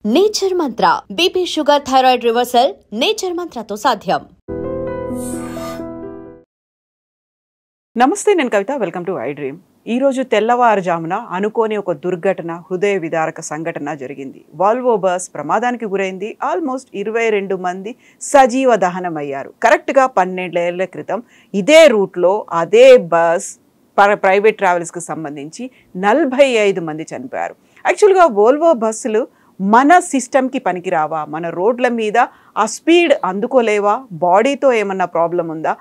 Nature Mantra BP sugar thyroid reversal nature మంత్రతో సాధ్యం. నమస్తే, నేను Kavitha. Welcome to I dream. ఈరోజు తెల్లవారుజామున అనుకోని ఒక దుర్ఘటన, హృదయ విదారక సంఘటన జరిగింది. వాల్వో బస్ ప్రమాదానికి గురైంది. ఆల్మోస్ట్ 22 మంది సజీవ దహనం అయ్యారు. కరెక్ట్గా 12 ఏళ్ల క్రితం ఇదే రూట్లో అదే బస్ ప్రైవేట్ ట్రావెల్స్కి సంబంధించి 45 మంది చనిపోయారు. యాక్చువల్గా వోల్వో బస్సులు మన సిస్టమ్కి పనికిరావా? మన రోడ్ల మీద ఆ స్పీడ్ అందుకోలేవా? బాడీతో ఏమన్నా ప్రాబ్లం ఉందా?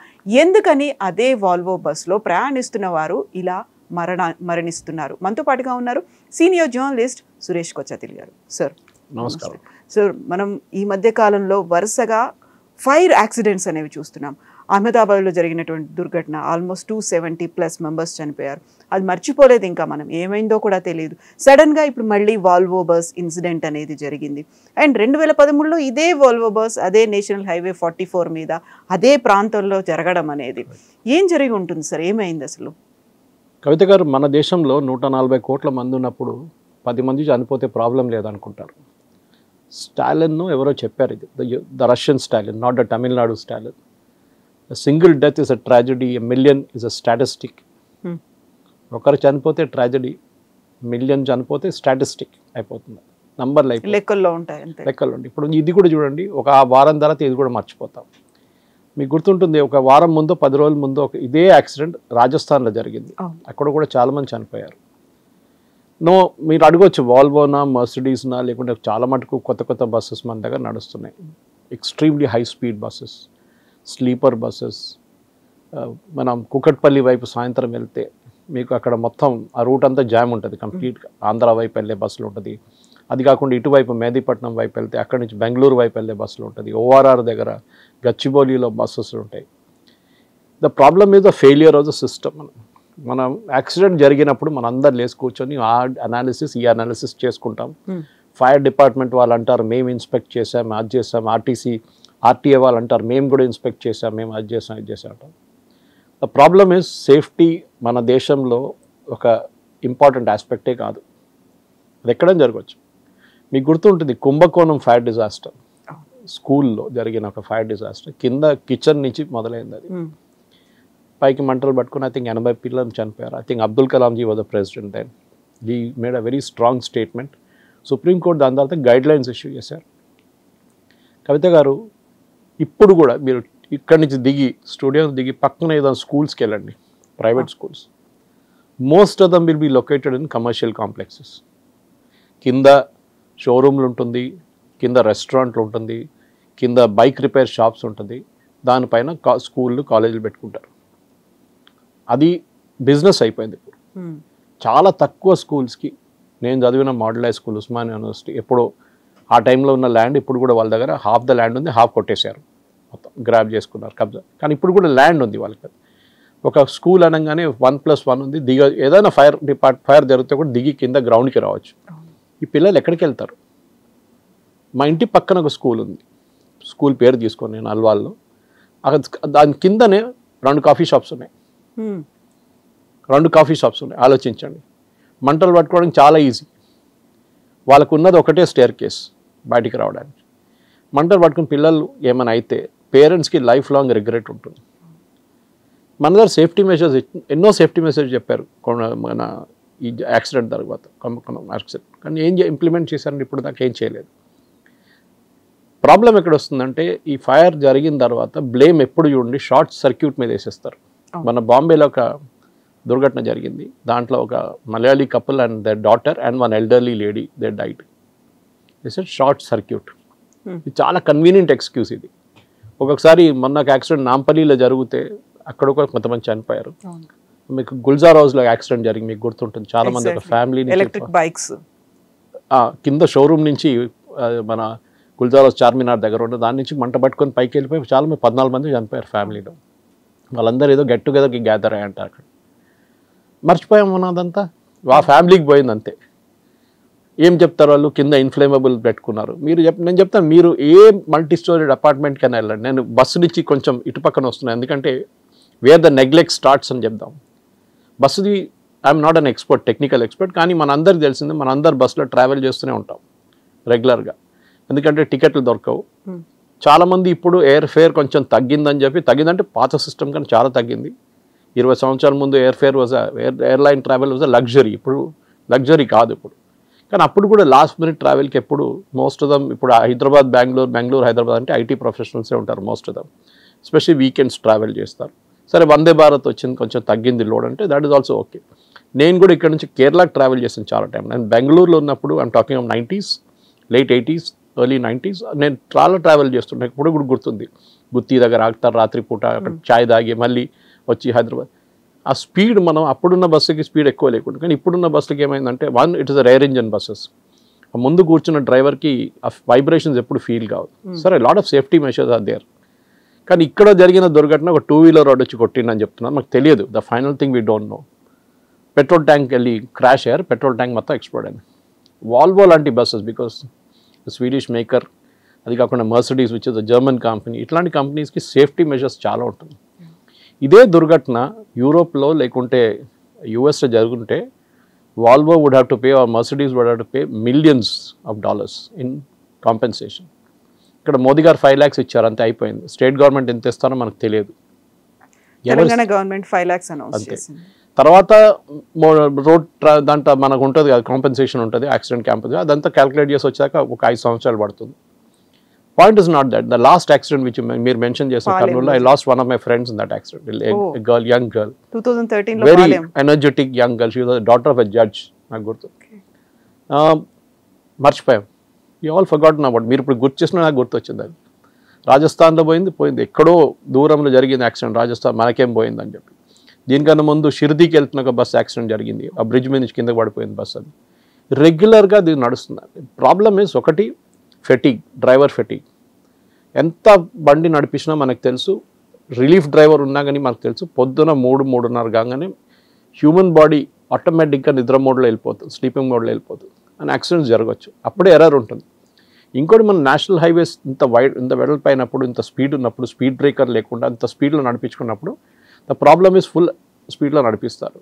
ఎందుకని అదే వాల్వో బస్సులో ప్రయాణిస్తున్న వారు ఇలా మరణిస్తున్నారు? మనతో పాటుగా ఉన్నారు సీనియర్ జర్నలిస్ట్ సురేష్ కొచ్చతిల్ గారు. సార్ నమస్కారం. సార్, మనం ఈ మధ్య కాలంలో వరుసగా ఫైర్ యాక్సిడెంట్స్ అనేవి చూస్తున్నాం. అహ్మదాబాద్లో జరిగినటువంటి దుర్ఘటన, ఆల్మోస్ట్ 270+ మెంబర్స్ చనిపోయారు. అది మర్చిపోలేదు. ఇంకా మనం ఏమైందో కూడా తెలియదు. సడన్గా ఇప్పుడు మళ్ళీ వాల్వో బస్ ఇన్సిడెంట్ అనేది జరిగింది. అండ్ 2013లో ఇదే వాల్వో బస్ అదే నేషనల్ హైవే 44 మీద అదే ప్రాంతంలో జరగడం అనేది ఏం జరిగి ఉంటుంది సార్? ఏమైంది అసలు? కవిత గారు, మన దేశంలో 140 కోట్ల మంది ఉన్నప్పుడు 10 మంది చనిపోతే ప్రాబ్లం లేదనుకుంటారు. స్టాలిన్ ఎవరో చెప్పారు, ఇది the Russian Stalin, not the Tamil Nadu Stalin. A single death is a tragedy, a million is a statistic. ఒకరు చనిపోతే ట్రాజడీ, మిలియన్ చనిపోతే స్టాటిస్టిక్ అయిపోతుంది. నంబర్లు అయిపోయి లెక్కల్లో ఉంటాయి, లెక్కలు ఉంటాయి. ఇప్పుడు ఇది కూడా చూడండి, ఒక వారం తర్వాత ఇది కూడా మర్చిపోతాం. మీకు గుర్తుంటుంది, ఒక వారం ముందు 10 రోజుల ముందు ఇదే యాక్సిడెంట్ రాజస్థాన్లో జరిగింది. అక్కడ కూడా చాలామంది చనిపోయారు. మీరు అడగవచ్చు, వాల్వోనా, మర్సిడీస్నా, లేకుంటే చాలా మటుకు కొత్త బస్సెస్ మన దగ్గర నడుస్తున్నాయి. Extremely high speed buses, sleeper buses. మనం కుకట్పల్లి వైపు సాయంత్రం వెళ్తే మీకు అక్కడ మొత్తం ఆ రూట్ అంతా జామ్ ఉంటుంది కంప్లీట్గా. ఆంధ్ర వైపు వెళ్ళే బస్సులు ఉంటుంది. అది కాకుండా ఇటువైపు మేదీపట్నం వైపు వెళ్తే అక్కడి నుంచి బెంగళూరు వైపు వెళ్ళే బస్సులు ఉంటుంది. ఓఆర్ఆర్ దగ్గర గచ్చిబౌలిలో బస్సెస్ ఉంటాయి. The problem is the failure of the system. మనం యాక్సిడెంట్ జరిగినప్పుడు మన అందరు లేచి కూర్చొని ఆ అనాలిసిస్ ఈ అనాలిసిస్ చేసుకుంటాం. ఫైర్ డిపార్ట్మెంట్ వాళ్ళు అంటారు మేము ఇన్స్పెక్ట్ చేసాం, అది చేసాం. ఆర్టీఏ వాళ్ళు అంటారు మేము కూడా ఇన్స్పెక్ట్ చేసాం, మేము అది చేసాం, ఇది చేసాం అంటాం. ద ప్రాబ్లమ్ ఈజ్ సేఫ్టీ మన దేశంలో ఒక ఇంపార్టెంట్ ఆస్పెక్టే కాదు. అది ఎక్కడైనా జరగవచ్చు. మీకు గుర్తుంటుంది, కుంభకోణం ఫైర్ డిజాస్టర్, స్కూల్లో జరిగిన ఒక ఫైర్ డిజాస్టర్. కింద కిచెన్ నుంచి మొదలైంది. అది పైకి మంటలు పట్టుకుని ఐ థింక్ 80 పిల్లలు చనిపోయారు. I think Abdul kalonji was the president then. He made a very strong statement. Supreme court దాని తర్వాత గైడ్ లైన్స్ ఇష్యూ చేశారు. కవిత గారు, ఇప్పుడు కూడా మీరు ఇక్కడి నుంచి దిగి స్టూడియో దిగి పక్కన ఏదైనా స్కూల్స్కి వెళ్ళండి, private schools. Most of them will be located in commercial complexes. కింద షోరూమ్లు ఉంటుంది, కింద రెస్టారెంట్లు ఉంటుంది, కింద బైక్ రిపేర్ షాప్స్ ఉంటుంది. దానిపైన స్కూళ్ళు కాలేజీలు పెట్టుకుంటారు. అది బిజినెస్ అయిపోయింది ఇప్పుడు. చాలా తక్కువ స్కూల్స్కి, నేను చదివిన model high school Osmania university, ఎప్పుడో ఆ టైంలో ఉన్న ల్యాండ్ ఇప్పుడు కూడా వాళ్ళ దగ్గర హాఫ్ ద ల్యాండ్ ఉంది, హాఫ్ కొట్టేశారు, మొత్తం గ్రాబ్ చేసుకున్నారు, కబ్జా. కానీ ఇప్పుడు కూడా ల్యాండ్ ఉంది వాళ్ళకి. ఒక స్కూల్ అనగానే 1+1 ఉంది. ఏదైనా ఫైర్ జరిగితే కూడా దిగి కింద గ్రౌండ్కి రావచ్చు. ఈ పిల్లలు ఎక్కడికి వెళ్తారు? మా ఇంటి పక్కన ఒక స్కూల్ ఉంది, స్కూల్ పేరు తీసుకొని నేను అల్వాల్లో. దాని కిందనే 2 కాఫీ షాప్స్ ఉన్నాయి. 2 కాఫీ షాప్స్ ఉన్నాయి. ఆలోచించండి. మంటలు పట్టుకోవడానికి చాలా ఈజీ. వాళ్ళకు ఉన్నది ఒకటే స్టేర్ కేస్ బయటికి రావడానికి. మంటలు పట్టుకుని పిల్లలు ఏమైనా అయితే పేరెంట్స్కి లైఫ్ లాంగ్ రిగ్రెట్ ఉంటుంది. మన దగ్గర సేఫ్టీ మెజర్స్, ఎన్నో సేఫ్టీ మెజర్స్ చెప్పారు మన ఈ యాక్సిడెంట్ తర్వాత, యాక్సిడెంట్. కానీ ఏం ఇంప్లిమెంట్ చేశారంటే ఇప్పుడు దాకా ఏం చేయలేదు. ప్రాబ్లం ఎక్కడ వస్తుందంటే, ఈ ఫైర్ జరిగిన తర్వాత బ్లేమ్ ఎప్పుడు చూడండి షార్ట్ సర్క్యూట్ మీద వేసేస్తారు. మన బాంబేలో ఒక దుర్ఘటన జరిగింది. దాంట్లో ఒక Malayali couple and their daughter and 1 elderly lady they died. This is short circuit. ఇది చాలా కన్వీనియంట్ ఎక్స్క్యూజ్ ఇది. ఒక్కొక్కసారి మొన్న యాక్సిడెంట్ నాంపల్లిలో జరిగితే అక్కడ కూడా కొంతమంది చనిపోయారు. మీకు గుల్జార్ హౌస్లో యాక్సిడెంట్ జరిగింది, మీకు గుర్తుంటుంది. చాలా మంది ఒక ఫ్యామిలీ ఎలక్ట్రిక్ బైక్స్ కింద షోరూమ్ నుంచి మన గుల్జార్ హౌస్ చార్మినార్ దగ్గర ఉన్న దాని నుంచి మంట పట్టుకొని పైకి వెళ్ళిపోయి చాలా మంది 14 మంది చనిపోయారు ఫ్యామిలీలో. వాళ్ళందరూ ఏదో గెట్ టుగెదర్కి గ్యాదర్ అయ్యంటారు. అక్కడ మర్చిపోయాము అదంతా, ఆ ఫ్యామిలీకి పోయింది అంతే. ఏం చెప్తారు వాళ్ళు? కింద ఇన్ఫ్లేమబుల్ పెట్టుకున్నారు. నేను చెప్తాను, మీరు ఏ మల్టీ స్టోరీడ్ అపార్ట్మెంట్కి అయినా వెళ్ళండి. నేను బస్సు నుంచి కొంచెం ఇటుపక్కన వస్తున్నాను, ఎందుకంటే వేర్ ద నెగ్లెక్ట్ స్టార్ట్స్ అని చెప్దాం. బస్సుది I'm not an expert, technical expert, కానీ మనందరికి తెలిసింది, మనందరు బస్సులో ట్రావెల్ చేస్తూనే ఉంటాం. రెగ్యులర్గా, ఎందుకంటే టికెట్లు దొరకవు. చాలామంది ఇప్పుడు ఎయిర్ ఫేర్ కొంచెం తగ్గిందని చెప్పి, తగ్గిందంటే పాత సిస్టమ్ కానీ చాలా తగ్గింది. 20 సంవత్సరాల ముందు air fair airline travel was luxury, ఇప్పుడు లగ్జరీ కాదు ఇప్పుడు. కానీ అప్పుడు కూడా లాస్ట్ మినిట్ ట్రావెల్కి ఎప్పుడు మోస్ట్ ఆఫ్ దమ్, ఇప్పుడు హైదరాబాద్ బెంగళూరు హైదరాబాద్ అంటే ఐటీ ప్రొఫెషనల్సే ఉంటారు most of dum, especially weekends travel చేస్తారు. సరే వందే భారత్ వచ్చింది, కొంచెం తగ్గింది లోడ్ అంటే దట్ ఈస్ ఆల్సో ఓకే. నేను కూడా ఇక్కడ నుంచి కేరళకి ట్రావెల్ చేసాను చాలా టైం. నేను బెంగళూరులో ఉన్నప్పుడు I'm talking of 90s, late 80s, early 90s నేను చాలా ట్రావెల్ చేస్తుంటాను. ఇప్పుడు కూడా గుర్తుంది, గుత్తి దగ్గర ఆగుతారు రాత్రిపూట, అక్కడ ఛాయ్ తాగి మళ్ళీ వచ్చి హైదరాబాద్. ఆ స్పీడ్ మనం అప్పుడున్న బస్సుకి స్పీడ్ ఎక్కువ లేకుండా, కానీ ఇప్పుడున్న బస్సులకి ఏమైందంటే it is a rear engine buses. ముందు కూర్చున్న డ్రైవర్కి ఆ వైబ్రేషన్స్ ఎప్పుడు ఫీల్ కావు. సరే lot of safety measures are there. కానీ ఇక్కడ జరిగిన దుర్ఘటన ఒక 2-wheeler రోడ్ వచ్చి కొట్టిందని చెప్తున్నాను, మాకు తెలియదు. The final thing we don't no. Petrol tank వెళ్ళి క్రాష్ అయ్యారు, పెట్రోల్ ట్యాంక్ మొత్తం ఎక్స్ప్లోడ్ అయింది. వాల్వో లాంటి బస్సెస్, బికాస్ స్వీడిష్ మేకర్, అది కాకుండా Mercedes which is a German company, ఇట్లాంటి కంపెనీస్కి సేఫ్టీ మెజర్స్ చాలా ఉంటుంది. ఇదే దుర్ఘటన యూరోప్లో లేకుంటే యూఎస్లో జరుగుంటే Volvo would have to pay or Mercedes would have to pay $millions in compensation. ఇక్కడ మోదీ గారు 5 lakhs ఇచ్చారు, అంతే అయిపోయింది. స్టేట్ గవర్నమెంట్ ఎంత ఇస్తారో మనకు తెలియదు. తెలంగాణ గవర్నమెంట్ 5 lakhs అనౌన్స్ చేసింది. తర్వాత రోడ్ దాంట్లో మనకు ఉంటుంది కదా కాంపెన్సేషన్ ఉంటుంది, యాక్సిడెంట్ క్యాంపెన్, అదంతా క్యాలిక్యులేట్ చేసి వచ్చాక ఒక 5 సంవత్సరాలు పడుతుంది. Point is not that. The last accident which మీరు మెన్షన్ చేసిన కర్నూలులో, I last one of my friends in that accident. Girl, young girl, 2013 very energetic young girl. She was daughter of a judge. నాకు గుర్తు, మర్చిపోయాం. You all forgotten about. మీరు ఇప్పుడు గుర్తు చేసినా నాకు గుర్తు వచ్చింది. అది రాజస్థాన్లో పోయింది, ఎక్కడో దూరంలో జరిగింది యాక్సిడెంట్. రాజస్థాన్ మనకేం పోయిందని చెప్పి. దీనికన్నా ముందు షిర్దీకి వెళ్తున్న ఒక బస్సు యాక్సిడెంట్ జరిగింది, ఆ బ్రిడ్జ్ మీద నుంచి కింద పడిపోయింది బస్సు. అది రెగ్యులర్గా అది నడుస్తుంది. ప్రాబ్లమ్ ఇస్ ఒకటి ఫెటిగ్, డ్రైవర్ ఫెటిగ్. ఎంత బండి నడిపించినా మనకు తెలుసు, రిలీఫ్ డ్రైవర్ ఉన్నా కానీ మనకు తెలుసు, పొద్దున 3-3:30 కాగానే హ్యూమన్ బాడీ ఆటోమేటిక్గా నిద్ర మోడ్లో వెళ్ళిపోతుంది, స్లీపింగ్ మోడ్లో వెళ్ళిపోతుంది, అని యాక్సిడెంట్స్ జరగవచ్చు. అప్పుడే ఎర్రర్ ఉంటుంది. ఇంకోటి మన నేషనల్ హైవేస్ ఇంత వెడల్పైనప్పుడు, ఇంత స్పీడ్ ఉన్నప్పుడు, స్పీడ్ బ్రేకర్ లేకుండా ఇంత స్పీడ్లో నడిపించుకున్నప్పుడు ద ప్రాబ్లమ్ ఈజ్ ఫుల్ స్పీడ్లో నడిపిస్తారు.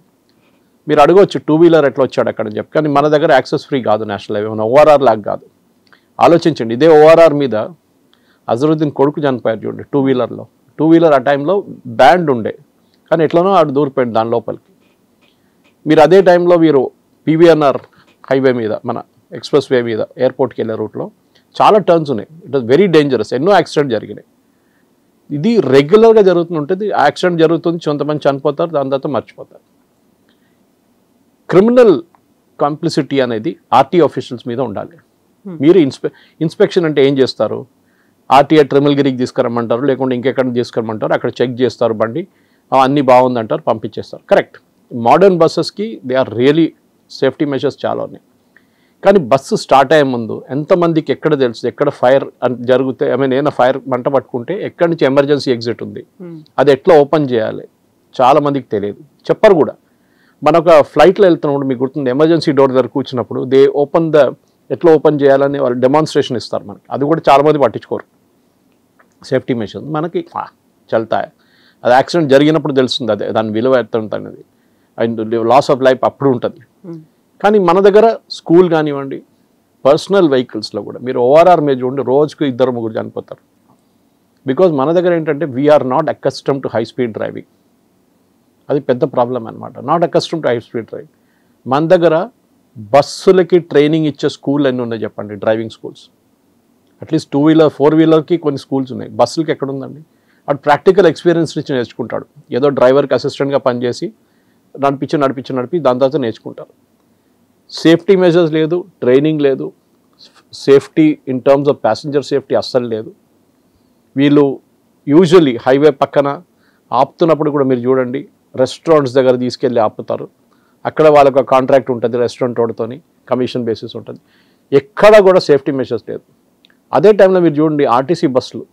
మీరు అడగవచ్చు 2-wheeler ఎట్లా వచ్చాడు అక్కడ అని చెప్పి. కానీ మన దగ్గర యాక్సెస్ ఫ్రీ కాదు నేషనల్ హైవే, మన ఓఆర్ఆర్ లాగా కాదు. ఆలోచించండి, ఇదే ఓఆర్ఆర్ మీద అజరుద్దీన్ కొడుకు చనిపోయారు చూడండి 2-wheelerలో. 2-wheeler ఆ టైంలో బ్యాండ్ ఉండే, కానీ ఎట్లనో ఆడు దూరిపోయింది దాని లోపలికి. మీరు అదే టైంలో మీరు పివిఎన్ఆర్ హైవే మీద, మన ఎక్స్ప్రెస్ వే మీద ఎయిర్పోర్ట్కి వెళ్ళే రూట్లో చాలా టర్న్స్ ఉన్నాయి. It was very dangerous. ఎన్నో యాక్సిడెంట్ జరిగినాయి. ఇది రెగ్యులర్గా జరుగుతుంటుంది. యాక్సిడెంట్ జరుగుతుంది, కొంతమంది చనిపోతారు, దాని తర్వాత మర్చిపోతారు. క్రిమినల్ కాంప్లిసిటీ అనేది ఆర్టీ ఆఫీషియల్స్ మీద ఉండాలి. మీరు ఇన్స్పెక్షన్ అంటే ఏం చేస్తారు? ఆర్టీఐ ట్రిమల్గిరికి తీసుకురమ్మంటారు, లేకుంటే ఇంకెక్కడ తీసుకురమ్మంటారు, అక్కడ చెక్ చేస్తారు బండి, అన్నీ బాగుందంటారు, పంపించేస్తారు. కరెక్ట్. మోడర్న్ బస్సెస్కి they are really safety measures చాలా ఉన్నాయి. కానీ బస్సు స్టార్ట్ అయ్యే ముందు ఎంతమందికి ఎక్కడ తెలుసు, ఎక్కడ ఫైర్ జరిగితే, ఏమైనా ఫైర్ మంట పట్టుకుంటే ఎక్కడి నుంచి ఎమర్జెన్సీ ఎగ్జిట్ ఉంది, అది ఎట్లా ఓపెన్ చేయాలి, చాలా మందికి తెలియదు, చెప్పరు కూడా. మన ఒక ఫ్లైట్లో వెళ్తున్నప్పుడు మీకు గుర్తుంది, ఎమర్జెన్సీ డోర్ దగ్గర కూర్చున్నప్పుడు దే ఓపెన్ ఎట్లా ఓపెన్ చేయాలని వాళ్ళు డెమాన్స్ట్రేషన్ ఇస్తారు మనకి. అది కూడా చాలామంది పట్టించుకోరు. సేఫ్టీ మెషర్స్ మనకి చల్తాయి. అది యాక్సిడెంట్ జరిగినప్పుడు తెలుస్తుంది, అదే దాని విలువ ఎంత ఉంటుంది, అండ్ లాస్ ఆఫ్ లైఫ్ అప్పుడు ఉంటుంది. కానీ మన దగ్గర స్కూల్ కానివ్వండి, పర్సనల్ వెహికల్స్లో కూడా మీరు ఓఆర్ఆర్ మీద చూడండి, రోజుకు 2-3 చనిపోతారు. బికాజ్ మన దగ్గర ఏంటంటే we are not accustomed to high speed driving. అది పెద్ద ప్రాబ్లం అనమాట. Not accustomed to high speed driving. మన దగ్గర బస్సులకి ట్రైనింగ్ ఇచ్చే స్కూల్ ఎన్ని ఉన్నాయి చెప్పండి, డ్రైవింగ్ స్కూల్స్. అట్లీస్ట్ 2-wheeler 4-wheelerకి కొన్ని స్కూల్స్ ఉన్నాయి, బస్సులకి ఎక్కడ ఉందండి? అటు ప్రాక్టికల్ ఎక్స్పీరియన్స్ నుంచి నేర్చుకుంటాడు. ఏదో డ్రైవర్కి అసిస్టెంట్గా పనిచేసి నడిపి దాని తర్వాత నేర్చుకుంటారు. సేఫ్టీ మెజర్స్ లేదు, ట్రైనింగ్ లేదు, safety in terms off passenger safety అస్సలు లేదు. వీళ్ళు యూజువల్లీ హైవే పక్కన ఆపుతున్నప్పుడు కూడా మీరు చూడండి, రెస్టారెంట్స్ దగ్గర తీసుకెళ్ళి ఆపుతారు. అక్కడ వాళ్ళకు కాంట్రాక్ట్ ఉంటుంది, రెస్టారెంట్ వాడితోని కమిషన్ బేసిస్ ఉంటుంది. ఎక్కడ కూడా సేఫ్టీ మెషర్స్ లేదు. అదే టైంలో మీరు చూడండి, ఆర్టీసీ బస్సులు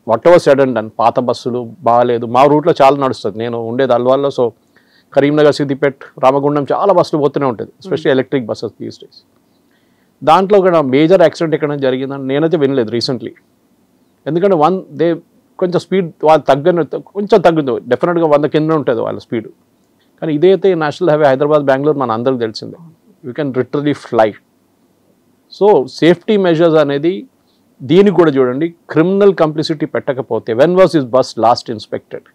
what ever said and done, పాత బస్సులు బాగాలేదు. మా రూట్లో చాలా నడుస్తుంది, నేను ఉండేది అల్వాల్లో. సో కరీంనగర్, సిద్దిపేట్, రామగుండం చాలా బస్సులు పోతూనే ఉంటుంది, especially electric buses these days. దాంట్లో కూడా మేజర్ యాక్సిడెంట్ ఎక్కడైనా జరిగిందని నేనైతే వినలేదు రీసెంట్లీ. ఎందుకంటే కొంచెం స్పీడ్ వాళ్ళు కొంచెం తగ్గింది, డెఫినెట్గా 100 కింద ఉంటుంది వాళ్ళ స్పీడ్. కానీ ఇదైతే నేషనల్ హైవే హైదరాబాద్ బెంగళూరు మన అందరికి తెలిసిందే, you can literally fly. So safety measures అనేది దీనికి కూడా చూడండి, క్రిమినల్ కంప్లిసిటీ పెట్టకపోతే when was is bus last inspected,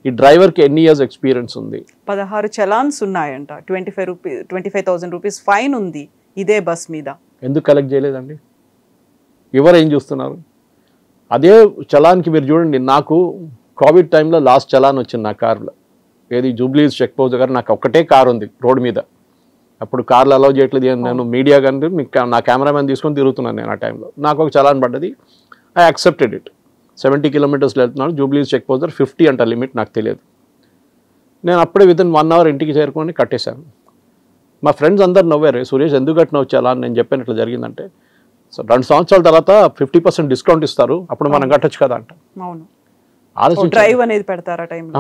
ఈ డ్రైవర్కి ఎన్ని ఇయర్స్ ఎక్స్పీరియన్స్ ఉంది, 16 చలాన్స్ ఉన్నాయంట, 25,000 రూపీస్ ఫైన్ ఉంది ఇదే బస్ మీద. ఎందుకు కలెక్ట్ చేయలేదండి? ఎవరు ఏం చూస్తున్నారు? అదే చలాన్కి మీరు చూడండి, నాకు కోవిడ్ టైంలో లాస్ట్ చలాన్ వచ్చింది నా కార్లో, ఏది జూబ్లీస్ చెక్ పోస్ట్ దగ్గర. నాకు ఒక్కటే కార్ ఉంది రోడ్ మీద, అప్పుడు కార్లు అలౌ చేయట్లేదు, నేను మీడియా కానీ నా కెమెరామెన్ తీసుకొని తిరుగుతున్నాను నేను ఆ టైంలో. నాకు ఒక చలాన్ పడ్డది, ఐ యాక్సెప్టెడ్ ఇట్. 70 కిలోమీటర్స్లో వెళ్తున్నాను, జూబ్లీస్ చెక్ పోస్ట్ దగ్గర 50 అంట లిమిట్, నాకు తెలియదు. నేను అప్పుడే వితిన్ 1 అవర్ ఇంటికి చేరుకొని కట్టేశాను. మా ఫ్రెండ్స్ అందరు నవ్వారు, సురేష్ ఎందుకు కట్టినావు చలాన్? నేను చెప్పాను ఇట్లా జరిగిందంటే, సో 2 సంవత్సరాల తర్వాత 50% డిస్కౌంట్ ఇస్తారు, అప్పుడు మనం కట్టొచ్చు కదా అంట. డ్రైవ్ అనేది పెడతారా టైంలో?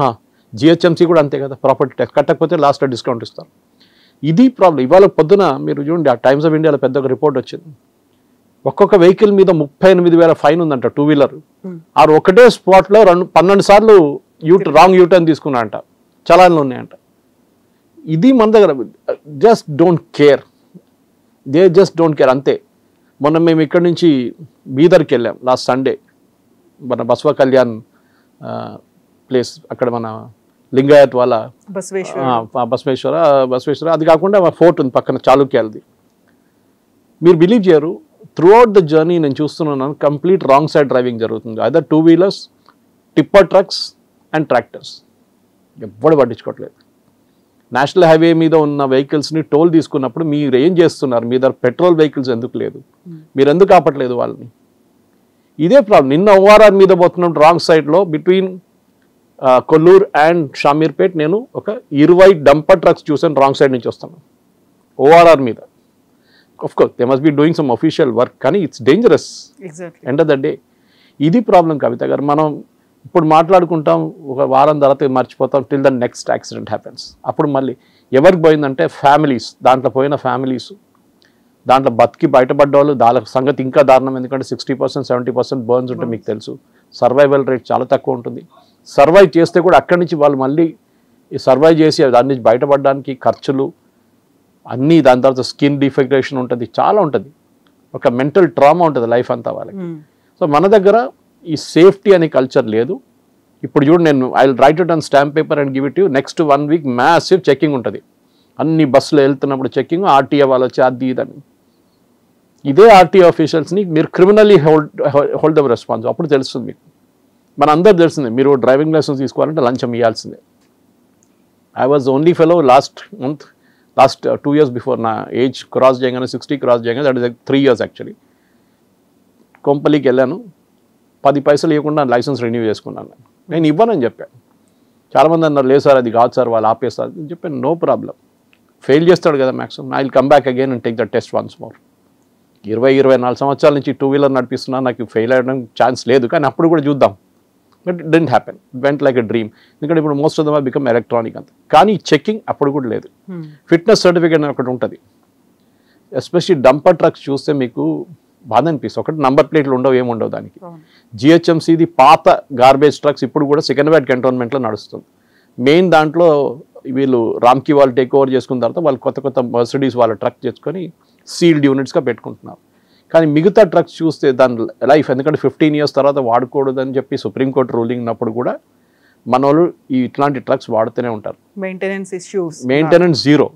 జిహెచ్ఎంసీ కూడా అంతే కదా, ప్రాపర్టీ ట్యాక్స్ కట్టకపోతే లాస్ట్లో డిస్కౌంట్ ఇస్తారు. ఇది ప్రాబ్లం. ఇవాళ పొద్దున మీరు చూడండి, ఆ టైమ్స్ ఆఫ్ ఇండియాలో పెద్ద ఒక రిపోర్ట్ వచ్చింది, ఒక్కొక్క వెహికల్ మీద 38,000 ఫైన్ ఉందంట, 2 వీలర్. ఆ ఒకటే స్పాట్లో 12 సార్లు రాంగ్ యూటర్న్ తీసుకున్నా అంట, చలాన్లు ఉన్నాయంట. ఇది మన దగ్గర just don't care, they just don't care అంతే. మొన్న మేము ఇక్కడి నుంచి బీదర్కి వెళ్ళాం లాస్ట్ సండే, మన బసవ కళ్యాణ్ ప్లేస్, అక్కడ మన లింగాయత్ వాళ్ళ బసవేశ్వర, అది కాకుండా ఫోర్ట్ ఉంది పక్కన చాళుక్యాలది. మీరు బిలీవ్ చేయరు, త్రూ అవుట్ ద జర్నీ నేను చూస్తున్నాను కంప్లీట్ రాంగ్ సైడ్ డ్రైవింగ్ జరుగుతుంది. Other 2 wheelers, tipper trucks and tractors. ఎవ్వడు పట్టించుకోవట్లేదు. నేషనల్ హైవే మీద ఉన్న వెహికల్స్ని టోల్ తీసుకున్నప్పుడు మీరు ఏం చేస్తున్నారు? మీ దగ్గర పెట్రోల్ వెహికల్స్ ఎందుకు లేదు? మీరు ఎందుకు ఆపట్లేదు వాళ్ళని? ఇదే ప్రాబ్లం. నిన్న ఓఆర్ఆర్ మీద పోతున్నాం రాంగ్ సైడ్లో, బిట్వీన్ కొల్లూరు అండ్ షామీర్పేట్ నేను ఒక 20 డంపర్ ట్రక్స్ చూసాను రాంగ్ సైడ్ నుంచి వస్తాను ఓఆర్ఆర్ మీద. Of course they must be doing some official work, కానీ it's dangerous end of the day. ఇది ప్రాబ్లం కవిత గారు. మనం ఇప్పుడు మాట్లాడుకుంటాం, ఒక వారం తర్వాత మర్చిపోతాం, till the next accident happens. అప్పుడు మళ్ళీ ఎవరికి పోయిందంటే ఫ్యామిలీస్, దాంట్లో పోయిన ఫ్యామిలీస్, దాంట్లో బతికి బయటపడ్డ వాళ్ళు, దాని సంగతి ఇంకా దారుణం. ఎందుకంటే 60%, 70% బర్న్స్ ఉంటే మీకు తెలుసు, సర్వైవల్ రేట్ చాలా తక్కువ ఉంటుంది. సర్వైవ్ చేస్తే కూడా అక్కడి నుంచి వాళ్ళు మళ్ళీ సర్వైవ్ చేసి దాని నుంచి బయటపడడానికి ఖర్చులు అన్నీ, దాని తర్వాత స్కిన్ డిఫెక్టేషన్ ఉంటుంది, చాలా ఉంటుంది, ఒక మెంటల్ ట్రామా ఉంటుంది లైఫ్ అంతా వాళ్ళకి. సో మన దగ్గర ఈ సేఫ్టీ అనే కల్చర్ లేదు. ఇప్పుడు చూడు, నేను I will write it on stamp paper and give it you. Next 1 week massive checking ఉంటుంది, అన్ని బస్సులో వెళ్తున్నప్పుడు చెకింగ్, ఆర్టీఏ వాళ్ళు వచ్చి అది ఇదని. ఇదే ఆర్టీఏ ఆఫీషియల్స్ని మీరు క్రిమినల్లీ హోల్డ్ ద రెస్పాన్స్. అప్పుడు తెలుస్తుంది మీకు, మన అందరు తెలిసిందే, మీరు డ్రైవింగ్ లైసెన్స్ తీసుకోవాలంటే లంచం ఇవ్వాల్సిందే. I was only fellow last 2 years before నా ఏజ్ క్రాస్ చేయగానే, 60 క్రాస్ చేయగానే, దట్ ఇస్ 3 years యాక్చువల్లీ. కొంపల్లికి వెళ్ళాను, 10 పైసలు ఇవ్వకుండా లైసెన్స్ రెన్యూ చేసుకున్నాను. నేను ఇవ్వనని చెప్పాను. చాలామంది అన్నారు, లేదు సార్ అది కాదు సార్, వాళ్ళు ఆపేస్తారు అని చెప్పాను. నో ప్రాబ్లం, ఫెయిల్ చేస్తాడు కదా maximum, I will come back again and take the test once more. 20-24 సంవత్సరాల నుంచి 2 వీలర్ నడిపిస్తున్నా, నాకు ఫెయిల్ అవ్వడం ఛాన్స్ లేదు, కానీ అప్పుడు కూడా చూద్దాం. But it didn't happen, vent like a dream. ఎందుకంటే ఇప్పుడు most of dum have become electronic అంత. కానీ చెకింగ్ అప్పుడు కూడా లేదు. ఫిట్నెస్ సర్టిఫికేట్ ఒకటి ఉంటుంది. ఎస్పెషల్లీ డంపర్ ట్రక్స్ చూస్తే మీకు బాధ అనిపిస్తుంది. ఒకటి నంబర్ ప్లేట్లు ఉండవు, ఏముండవు దానికి. జిహెచ్ఎంసీది పాత గార్బేజ్ ట్రక్స్ ఇప్పుడు కూడా సికింద్రాబాద్ కంటోన్మెంట్లో నడుస్తుంది. మెయిన్ దాంట్లో వీళ్ళు రామ్కి వాళ్ళు టేక్ ఓవర్ చేసుకున్న తర్వాత వాళ్ళు కొత్త మర్సిడీస్ వాళ్ళ ట్రక్ చేసుకొని సీల్డ్ యూనిట్స్గా పెట్టుకుంటున్నారు. కానీ మిగతా ట్రక్స్ చూస్తే దాని లైఫ్, ఎందుకంటే 15 years తర్వాత వాడకూడదని చెప్పి సుప్రీంకోర్టు రూలింగ్ ఉన్నప్పుడు కూడా మన వాళ్ళు ఇట్లాంటి ట్రక్స్ వాడుతూనే ఉంటారు. Maintenance zero,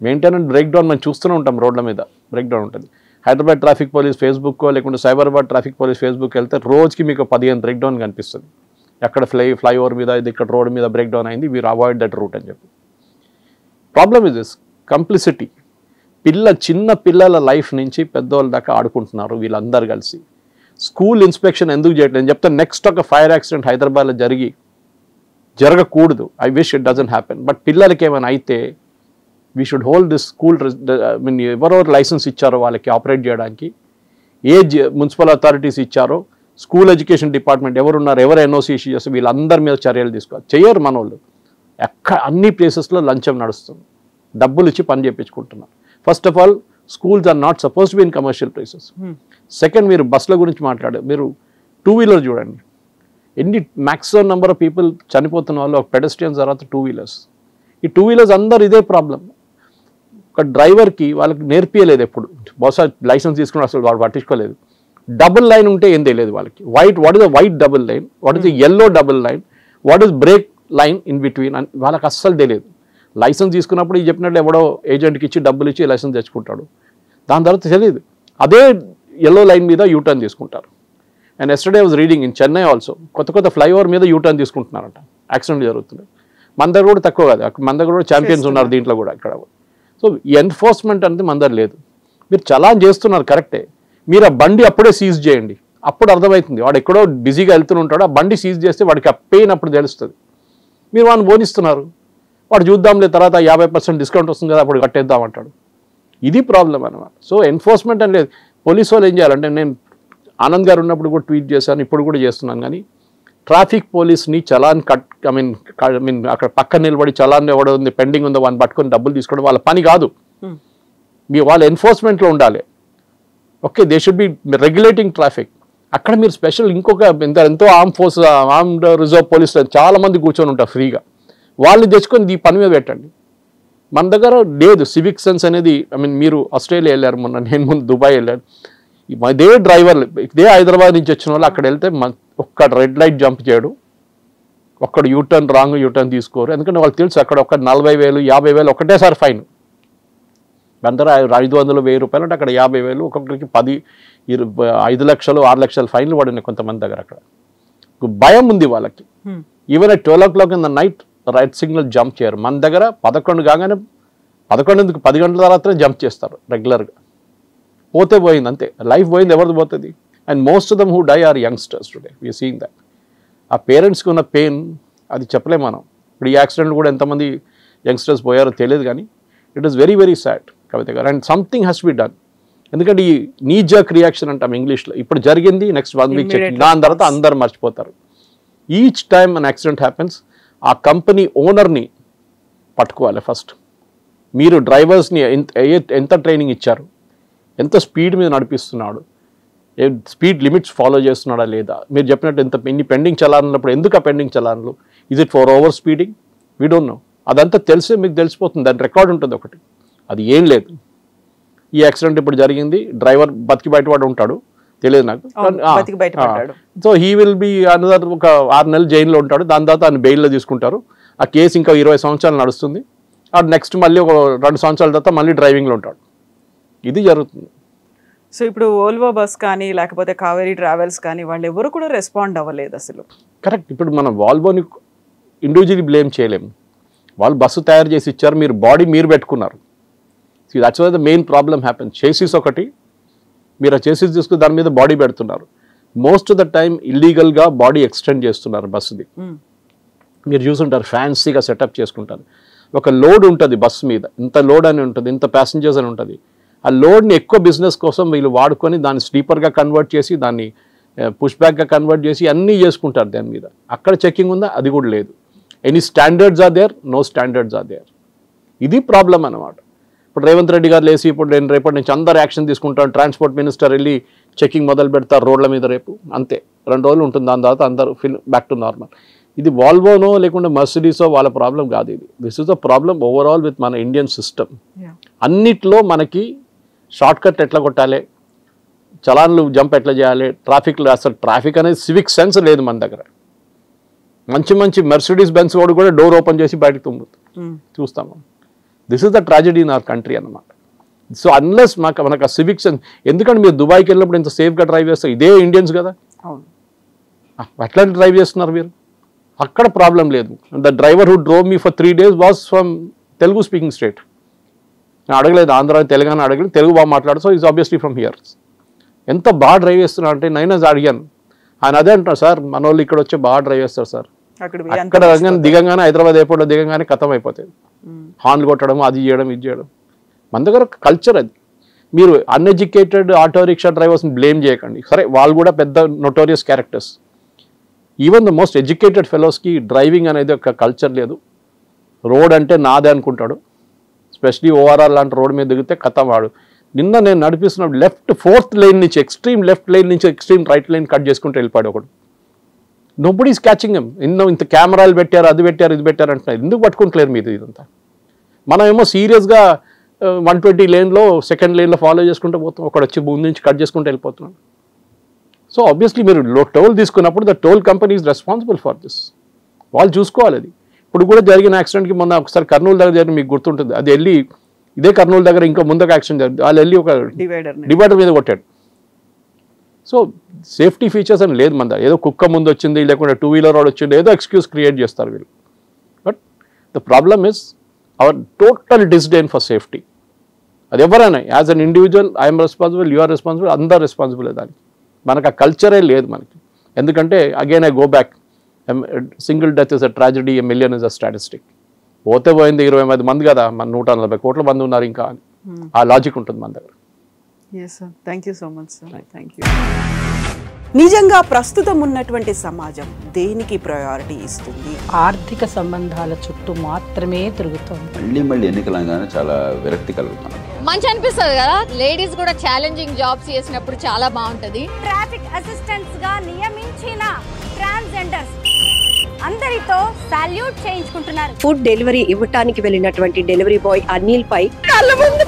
maintenance break down మనం చూస్తూనే ఉంటాం, రోడ్ల మీద బ్రేక్ డౌన్ ఉంటుంది. హైదరాబాద్ ట్రాఫిక్ పోలీస్ ఫేస్బుక్ లేకుంటే సైబరాబాద్ ట్రాఫిక్ పోలీస్ ఫేస్బుక్ వెళ్తే రోజుకి మీకు 15 బ్రేక్ డౌన్ కనిపిస్తుంది. ఎక్కడ ఫ్లైఓవర్ మీద, ఇది ఇక్కడ రోడ్ మీద బ్రేక్ డౌన్ అయింది, వీరు అవాయిడ్ దట్ రూట్ అని చెప్పి. Problem is this complicity. చిన్న పిల్లల లైఫ్ నుంచి పెద్దవాళ్ళ దాకా ఆడుకుంటున్నారు వీళ్ళందరూ కలిసి. స్కూల్ ఇన్స్పెక్షన్ ఎందుకు చేయట్లేదు అని చెప్తే, నెక్స్ట్ ఒక ఫైర్ యాక్సిడెంట్ హైదరాబాద్లో జరగకూడదు. I wish it doesn't happen. But పిల్లలకి ఏమైనా అయితే we should hold this school. ఎవరెవరు లైసెన్స్ ఇచ్చారో వాళ్ళకి ఆపరేట్ చేయడానికి, ఏ మున్సిపల్ అథారిటీస్ ఇచ్చారో, స్కూల్ ఎడ్యుకేషన్ డిపార్ట్మెంట్ ఎవరున్నారు, ఎవరు ఎన్ఓసి ఇష్యూ చేస్తే వీళ్ళందరి మీద చర్యలు తీసుకోవాలి. చేయరు మన వాళ్ళు. అన్ని ప్లేసెస్లో లంచం నడుస్తుంది, డబ్బులు ఇచ్చి పని చేయించుకుంటున్నారు. First of all, schools are not supposed to be in commercial places. Second, మీరు బస్సుల గురించి మాట్లాడారు. మీరు 2 వీలర్ చూడండి, ఎన్ని మ్యాక్సిమం నెంబర్ ఆఫ్ పీపుల్ చనిపోతున్న వాళ్ళు ఒక పెడస్ట్రియన్స్ తర్వాత 2 వీలర్స్. ఈ 2 వీలర్స్ అందరు ఇదే ప్రాబ్లం. ఒక డ్రైవర్కి వాళ్ళకి నేర్పియలేదు ఎప్పుడు, బహుశా లైసెన్స్ తీసుకుని అసలు వాడు పట్టించుకోలేదు. డబుల్ లైన్ ఉంటే ఏం తెలియదు వాళ్ళకి. What is the white double line, what is the yellow double line, what is break line in between అని వాళ్ళకి అస్సలు తెలియదు. లైసెన్స్ తీసుకున్నప్పుడు ఈ చెప్పినట్లు ఎవడో ఏజెంట్కి ఇచ్చి డబ్బులు ఇచ్చి లైసెన్స్ తెచ్చుకుంటాడు, దాని తర్వాత తెలియదు. అదే ఎల్లో లైన్ మీద యూటర్న్ తీసుకుంటారు. And yesterday was reading in Chennai also కొత్త ఫ్లైఓవర్ మీద యూటర్న్ తీసుకుంటున్నారంట, యాక్సిడెంట్ జరుగుతుంది. మన దగ్గర కూడా తక్కువ కాదు, మన దగ్గర కూడా ఛాంపియన్స్ ఉన్నారు దీంట్లో కూడా ఇక్కడ. సో ఎన్ఫోర్స్మెంట్ అనేది మన దగ్గర లేదు. మీరు చలాన్ చేస్తున్నారు కరెక్టే, మీరు ఆ బండి అప్పుడే సీజ్ చేయండి, అప్పుడు అర్థమవుతుంది. వాడు ఎక్కడో బిజీగా వెళ్తుంటాడు, ఆ బండి సీజ్ చేస్తే వాడికి ఆ పెయిన్ అప్పుడు తెలుస్తుంది. మీరు వాడిని బోనిస్తున్నారు, వాడు చూద్దాంలే తర్వాత 50% డిస్కౌంట్ వస్తుంది కదా అప్పుడు కట్టేద్దాం అంటాడు. ఇది ప్రాబ్లం అన్నమాట. సో ఎన్ఫోర్స్మెంట్ అని లేదు. పోలీసు వాళ్ళు ఏం చేయాలంటే, నేను ఆనంద్ గారు ఉన్నప్పుడు కూడా ట్వీట్ చేశాను, ఇప్పుడు కూడా చేస్తున్నాను, కానీ ట్రాఫిక్ పోలీస్ని చలాన్ ఐ మీన్ అక్కడ పక్కన నిలబడి చలాన్ ఎవడో ఉంది పెండింగ్ ఉందో వాడిని పట్టుకొని డబ్బులు తీసుకోవడం వాళ్ళ పని కాదు. మీ వాళ్ళ ఎన్ఫోర్స్మెంట్లో ఉండాలి. Okay, they should be regulating traffic. అక్కడ మీరు స్పెషల్ ఇంకొక ఎంతో ఆర్మ్డ్ రిజర్వ్ పోలీస్ చాలా మంది కూర్చొని ఉంటారు ఫ్రీగా, వాళ్ళు తెచ్చుకొని ఈ పని మీద పెట్టండి. మన దగ్గర లేదు సివిక్ సెన్స్ అనేది. ఐ మీన్ మీరు ఆస్ట్రేలియా వెళ్ళారు మొన్న, నేను ముందు దుబాయ్ వెళ్ళాను, ఇదే డ్రైవర్లు ఇదే హైదరాబాద్ నుంచి వచ్చిన వాళ్ళు అక్కడ వెళ్తే ఒక్క రెడ్ లైట్ జంప్ చేయడు, ఒక్కడు యూటర్న్ రాంగ్ యూటర్న్ తీసుకోరు. ఎందుకంటే వాళ్ళు తెలుసు అక్కడ ఒక 40,000 50,000 ఒకటేసారి ఫైన్. మన దగ్గర 500 1000 రూపాయలు అంటే అక్కడ 50,000, ఒక్కొక్కరికి 10 5 లక్షలు 6 లక్షల ఫైన్లు పడినాయి కొంతమంది దగ్గర. అక్కడ భయం ఉంది వాళ్ళకి. Even at 12 o'clock in the night right signal jump చేయరు. మన దగ్గర 11 కాగానే 11 10 గంటల తర్వాతనే జంప్ చేస్తారు రెగ్యులర్గా. పోతే పోయింది అంతే, లైఫ్ పోయింది, ఎవరిది పోతుంది. And most of them who die are youngsters today, we are seeing that. ఆ పేరెంట్స్కి ఉన్న పెయిన్ అది చెప్పలేం మనం. ఇప్పుడు ఈ యాక్సిడెంట్ కూడా ఎంతమంది యంగ్స్టర్స్ పోయారో తెలియదు, కానీ it is very very sad Kavitha గారు. And something has be done. ఎందుకంటే ఈ నీ జర్క్ రియాక్షన్ అంటాం ఇంగ్లీష్లో. ఇప్పుడు జరిగింది, నెక్స్ట్ 1 week చెక్, దాని తర్వాత అందరు మర్చిపోతారు. Each time an accident happens, ఆ కంపెనీ ఓనర్ని పట్టుకోవాలి ఫస్ట్. మీరు డ్రైవర్స్ని ఎంత ట్రైనింగ్ ఇచ్చారు, ఎంత స్పీడ్ మీద నడిపిస్తున్నాడు, స్పీడ్ లిమిట్స్ ఫాలో చేస్తున్నాడా లేదా, మీరు చెప్పినట్టు ఇన్ని పెండింగ్ చలానప్పుడు ఎందుకు ఆ పెండింగ్ చలాన్లు, is it for over speeding, we don't know. అదంతా తెలిసే మీకు తెలిసిపోతుంది, దాని రికార్డ్ ఉంటుంది ఒకటి. అది ఏం లేదు. ఈ యాక్సిడెంట్ ఇప్పుడు జరిగింది, డ్రైవర్ బతికి బయటపడి ఉంటాడు, తెలియదు నాకు. So he will be another ఒక 6 నెలలు జైల్లో ఉంటాడు. దాని తర్వాత ఆయన బెయిల్లో తీసుకుంటారు. ఆ కేసు ఇంకా 20 సంవత్సరాలు నడుస్తుంది. ఆ నెక్స్ట్ మళ్ళీ ఒక 2 సంవత్సరాల తర్వాత మళ్ళీ డ్రైవింగ్లో ఉంటాడు. ఇది జరుగుతుంది. సో ఇప్పుడు ఓల్వో బస్ కానీ లేకపోతే కావేరీ ట్రావెల్స్ కానీ వాళ్ళు ఎవరు కూడా రెస్పాండ్ అవ్వలేదు అసలు. కరెక్ట్. ఇప్పుడు మనం వాల్వోని ఇండివిజువల్లీ బ్లేమ్ చేయలేము. వాళ్ళు బస్సు తయారు చేసి ఇచ్చారు, మీరు బాడీ మీరు పెట్టుకున్నారు. That's why the main problem happen. Chassis ఒకటి, మీరు ఆ చేసిస్ తీసుకుని దాని మీద బాడీ పెడుతున్నారు. మోస్ట్ ఆఫ్ ద టైం ఇల్లీగల్గా బాడీ ఎక్స్టెండ్ చేస్తున్నారు బస్సుది. మీరు చూసుంటారు, ఫ్యాన్సీగా సెటప్ చేసుకుంటారు. ఒక లోడ్ ఉంటుంది బస్సు మీద, ఇంత లోడ్ అని ఉంటుంది, ఇంత ప్యాసింజర్స్ అని ఉంటుంది. ఆ లోడ్ని ఎక్కువ బిజినెస్ కోసం వీళ్ళు వాడుకొని దాన్ని స్లీపర్గా కన్వర్ట్ చేసి, దాన్ని పుష్ బ్యాక్గా కన్వర్ట్ చేసి అన్నీ చేసుకుంటారు దాని మీద. అక్కడ చెకింగ్ ఉందా, అది కూడా లేదు. Any standards are there, no standards are there. ఇది ప్రాబ్లం అన్నమాట. ఇప్పుడు రేవంత్ రెడ్డి గారు లేసి ఇప్పుడు నేను రేపటి నుంచి అందరు యాక్షన్ తీసుకుంటాను, ట్రాన్స్పోర్ట్ మినిస్టర్ వెళ్ళి చెకింగ్ మొదలు పెడతారు రోడ్ల మీద రేపు, అంతే 2 రోజులు ఉంటుంది. దాని తర్వాత అందరూ బ్యాక్ టు నార్మల్. ఇది వాల్వోనో లేకుంటే మర్సిడీసో వాళ్ళ ప్రాబ్లం కాదు. ఇది this is the problem overall with మన ఇండియన్ సిస్టమ్. అన్నిట్లో మనకి షార్ట్ కట్ ఎట్లా కొట్టాలి, చలాన్లు జంప్ ఎట్లా చేయాలి, ట్రాఫిక్లో అసలు ట్రాఫిక్ అనేది సివిక్ సెన్స్ లేదు మన దగ్గర. మంచి మంచి మెర్సిడీస్ బెన్స్ వాడు కూడా డోర్ ఓపెన్ చేసి బయటకు తుమ్ముతుంది చూస్తాము. This is the tragedy in our country అన్నమాట. సో అన్లెస్ మనకు ఆ సివిక్ సెన్స్, ఎందుకంటే మీరు దుబాయ్కి వెళ్ళినప్పుడు ఇంత సేఫ్గా డ్రైవ్ చేస్తారు, ఇదే ఇండియన్స్ కదా, అట్లాంటి డ్రైవ్ చేస్తున్నారు మీరు. అక్కడ ప్రాబ్లం లేదు. The driver who drove me for 3 days was from Telugu speaking state. నేను అడగలేదు ఆంధ్ర తెలంగాణ అడగలేదు, తెలుగు బాగా మాట్లాడు. So is obviously from here. ఎంత బాగా డ్రైవ్ చేస్తున్నారు అంటే నేను అడిగాను, ఆయన అదే అంటారు, సార్ మన వాళ్ళు ఇక్కడ వచ్చి బాగా డ్రైవ్ చేస్తారు సార్. అక్కడ దిగంగానే హైదరాబాద్ ఎయిర్పోర్ట్లో దిగంగానే ఖతం అయిపోతుంది, హార్న్లు కొట్టడం, అది చేయడం, ఇది చేయడం. మన దగ్గర కల్చర్ అది. మీరు అన్ఎడ్యుకేటెడ్ ఆటో రిక్షా డ్రైవర్స్ని బ్లేమ్ చేయకండి. సరే, వాళ్ళు కూడా పెద్ద notorious characters. Even the most educated ఫెలోస్కి డ్రైవింగ్ అనేది ఒక కల్చర్ లేదు. రోడ్ అంటే నాదే అనుకుంటాడు. స్పెషలీ ఓఆర్ఆర్ లాంటి రోడ్ మీద దిగితే కథ వాడు. నిన్న నేను నడిపిస్తున్నప్పుడు లెఫ్ట్ 4th lane నుంచి ఎక్స్ట్రీమ్ లెఫ్ట్ లైన్ నుంచి ఎక్స్ట్రీమ్ రైట్ లైన్ కట్ చేసుకుంటూ వెళ్ళిపోయాడు ఒకడు. Nobody is catching him. ఇంత కెమెరాలు పెట్టారు, అది పెట్టారు, ఇది పెట్టారు అంటున్నారు. ఎందుకు పట్టుకుంటలేరు మీరు ఇదంతా? మనం ఏమో సీరియస్గా 120 లేన్లో సెకండ్ లేన్లో ఫాలో చేసుకుంటూ పోతాం, ఒకడు వచ్చి ముందు నుంచి కట్ చేసుకుంటూ వెళ్ళిపోతున్నాడు. సో ఆబ్వియస్లీ మీరు టోల్ తీసుకున్నప్పుడు the toll company is responsible for this. వాళ్ళు చూసుకోవాలి అది. ఇప్పుడు కూడా జరిగిన యాక్సిడెంట్కి మొన్న ఒకసారి కర్నూలు దగ్గర జరిగిన మీకు గుర్తుంటుంది, అది వెళ్ళి ఇదే కర్నూలు దగ్గర ఇంకో ముందుకు యాక్సిడెంట్ జరిగింది, వాళ్ళు వెళ్ళి ఒక డివైడర్ మీద కొట్టాడు. సో సేఫ్టీ ఫీచర్స్ అని లేదు మన దగ్గర. ఏదో కుక్క ముందు వచ్చింది, లేకుంటే 2-వీలర్ రోడ్ వచ్చింది, ఏదో ఎక్స్క్యూజ్ క్రియేట్ చేస్తారు వీళ్ళు. But the problem is our total disdain for safety. అది ఎవరైనా as an individual I'm responsible, you are responsible, అందరు రెస్పాన్సిబుల్ దానికి. మనకు ఆ కల్చరే లేదు మనకి. ఎందుకంటే again I go back, single death is a tragedy, a million is a statistic. పోతే పోయింది 20 మంది కదా, మన 140 కోట్ల మంది ఉన్నారు ఇంకా, ఆ లాజిక్ ఉంటుంది మన దగ్గర. Yes sir, thank you so much sir, thank you. నిజంగా ప్రస్తుతం ఉన్నటువంటి సమాజం దేనికి ప్రయారిటీ ఇస్తుంది? ఆర్థిక సంబంధాల చుట్టూ మాత్రమే తిరుగుతోంది. మళ్ళీ ఎన్నికలంగానే చాలా విరక్తి కలుగుతున్నాం. మంచి అనిపిస్తుంది కదా, లేడీస్ కూడా ఛాలెంజింగ్ జాబ్స్ చేసినప్పుడు చాలా బాగుంటది. ట్రాఫిక్ అసిస్టెంట్స్ గా నియమించిన ట్రాన్స్జెండర్స్ అందరితో సాల్యూట్ చేయించుకుంటున్నారు. ఫుడ్ డెలివరీ ఇవ్వటానికి వెళ్ళినటువంటి డెలివరీ బాయ్ అనిల్ పై కళ్ళ ముందు